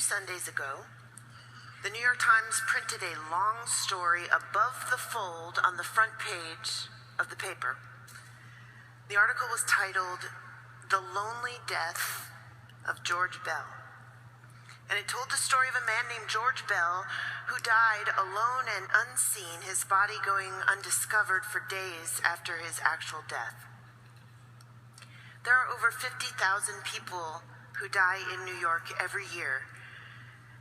Sundays ago, the New York Times printed a long story above the fold on the front page of the paper. The article was titled, "The Lonely Death of George Bell." And it told the story of a man named George Bell who died alone and unseen, his body going undiscovered for days after his actual death. There are over 50,000 people who die in New York every year.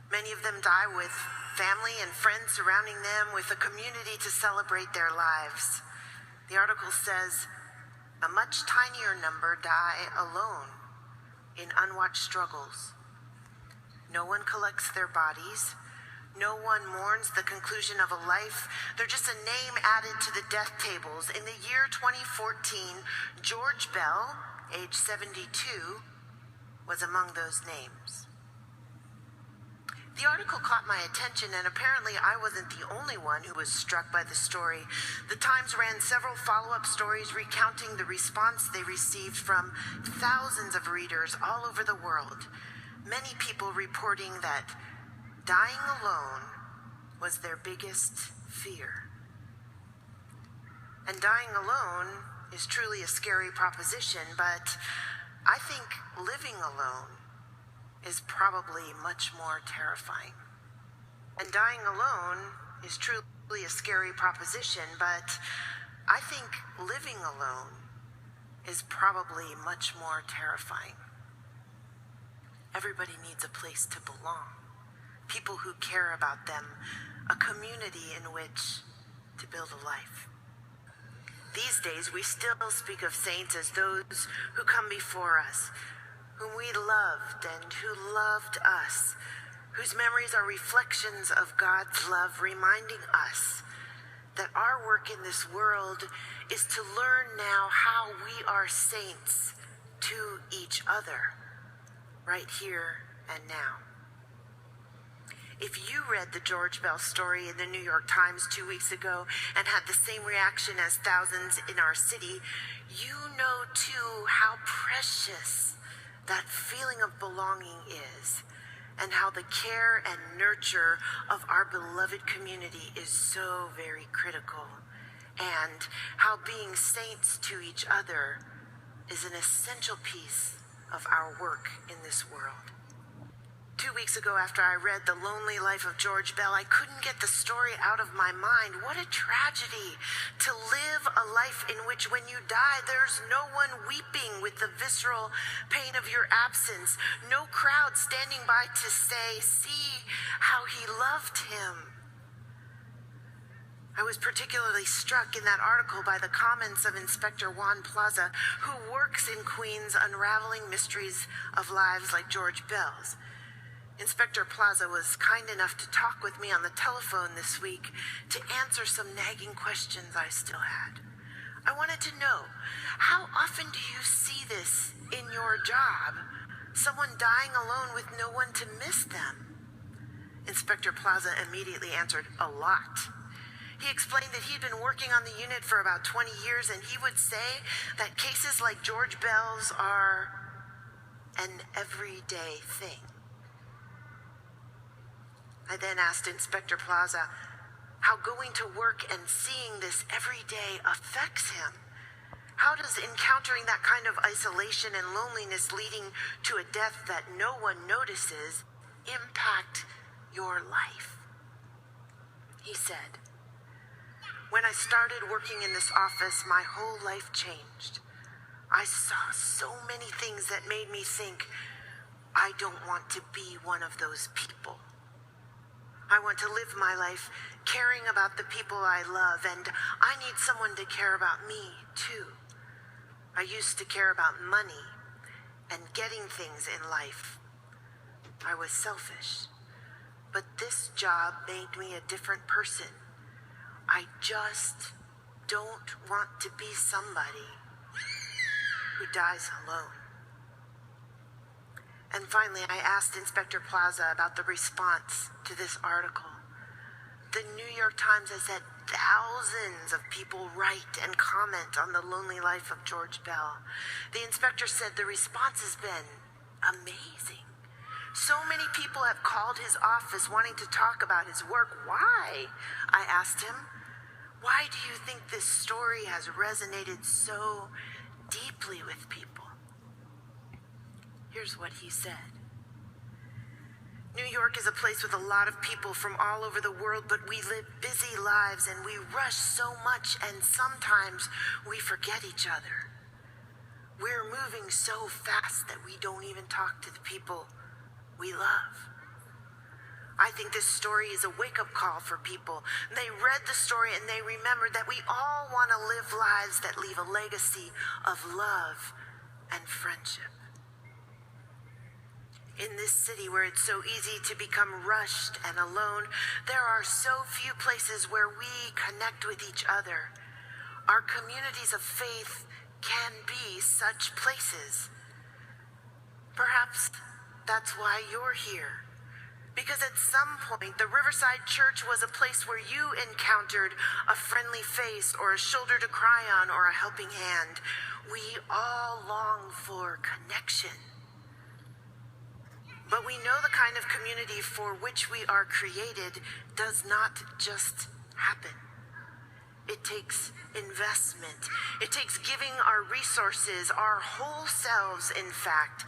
Many of them die with family and friends surrounding them, with a community to celebrate their lives. The article says a much tinier number die alone in unwatched struggles. No one collects their bodies. No one mourns the conclusion of a life. They're just a name added to the death tables. In the year 2014, George Bell, age 72, was among those names. The article caught my attention, and apparently I wasn't the only one who was struck by the story. The Times ran several follow-up stories recounting the response they received from thousands of readers all over the world. Many people reporting that dying alone was their biggest fear. And dying alone is truly a scary proposition, but I think living alone is probably much more terrifying. And dying alone is truly a scary proposition, but I think living alone is probably much more terrifying. Everybody needs a place to belong, people who care about them, a community in which to build a life. These days, we still speak of saints as those who come before us, whom we loved and who loved us, whose memories are reflections of God's love, reminding us that our work in this world is to learn now how we are saints to each other, right here and now. If you read the George Bell story in the New York Times 2 weeks ago and had the same reaction as thousands in our city, you know too how precious that feeling of belonging is, and how the care and nurture of our beloved community is so very critical, and how being saints to each other is an essential piece of our work in this world. 2 weeks ago, after I read The Lonely Life of George Bell, I couldn't get the story out of my mind. What a tragedy to live a life in which when you die, there's no one weeping with the visceral pain of your absence, no crowd standing by to say, "See how he loved him." I was particularly struck in that article by the comments of Inspector Juan Plaza, who works in Queens unraveling mysteries of lives like George Bell's. Inspector Plaza was kind enough to talk with me on the telephone this week to answer some nagging questions I still had. I wanted to know, how often do you see this in your job? Someone dying alone with no one to miss them? Inspector Plaza immediately answered, "A lot." He explained that he'd been working on the unit for about 20 years, and he would say that cases like George Bell's are an everyday thing. I then asked Inspector Plaza how going to work and seeing this every day affects him. How does encountering that kind of isolation and loneliness leading to a death that no one notices impact your life? He said, "When I started working in this office, my whole life changed. I saw so many things that made me think, I don't want to be one of those people. I want to live my life caring about the people I love, and I need someone to care about me, too. I used to care about money and getting things in life. I was selfish. But this job made me a different person. I just don't want to be somebody who dies alone." And finally, I asked Inspector Plaza about the response to this article. The New York Times has had thousands of people write and comment on the lonely life of George Bell. The inspector said the response has been amazing. So many people have called his office wanting to talk about his work. Why? I asked him. Why do you think this story has resonated so deeply with people? Here's what he said. New York is a place with a lot of people from all over the world, but we live busy lives and we rush so much, and sometimes we forget each other. We're moving so fast that we don't even talk to the people we love. I think this story is a wake-up call for people. They read the story and they remembered that we all want to live lives that leave a legacy of love and friendship. In this city where it's so easy to become rushed and alone, there are so few places where we connect with each other. Our communities of faith can be such places. Perhaps that's why you're here. Because at some point, the Riverside Church was a place where you encountered a friendly face or a shoulder to cry on or a helping hand. We all long for connection. But we know the kind of community for which we are created does not just happen. It takes investment. It takes giving our resources, our whole selves, in fact.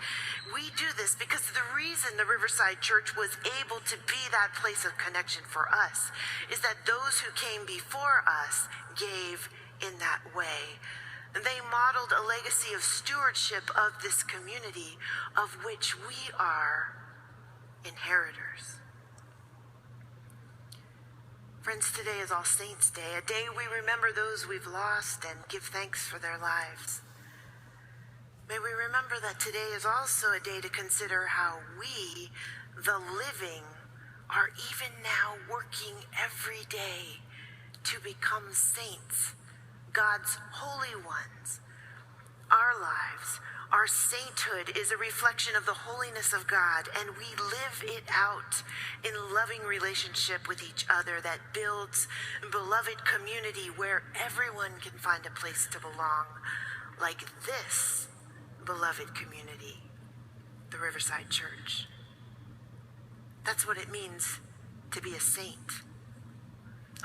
We do this because the reason the Riverside Church was able to be that place of connection for us is that those who came before us gave in that way. They modeled a legacy of stewardship of this community, of which we are inheritors. Friends, today is All Saints' Day, a day we remember those we've lost and give thanks for their lives. May we remember that today is also a day to consider how we, the living, are even now working every day to become saints, God's holy ones. Our lives, our sainthood is a reflection of the holiness of God, and we live it out in loving relationship with each other that builds a beloved community where everyone can find a place to belong, like this beloved community, the Riverside Church. That's what it means to be a saint.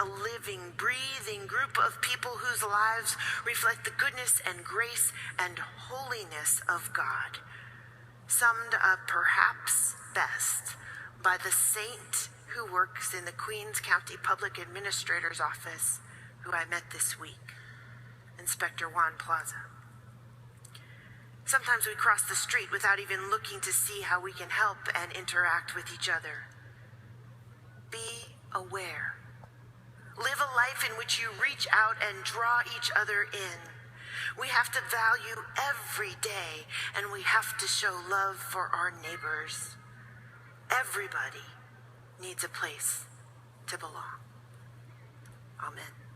A living, breathing group of people whose lives reflect the goodness and grace and holiness of God, summed up perhaps best by the saint who works in the Queens County Public Administrator's Office, who I met this week, Inspector Juan Plaza. Sometimes we cross the street without even looking to see how we can help and interact with each other. Be aware. Live a life in which you reach out and draw each other in. We have to value every day, and we have to show love for our neighbors. Everybody needs a place to belong. Amen.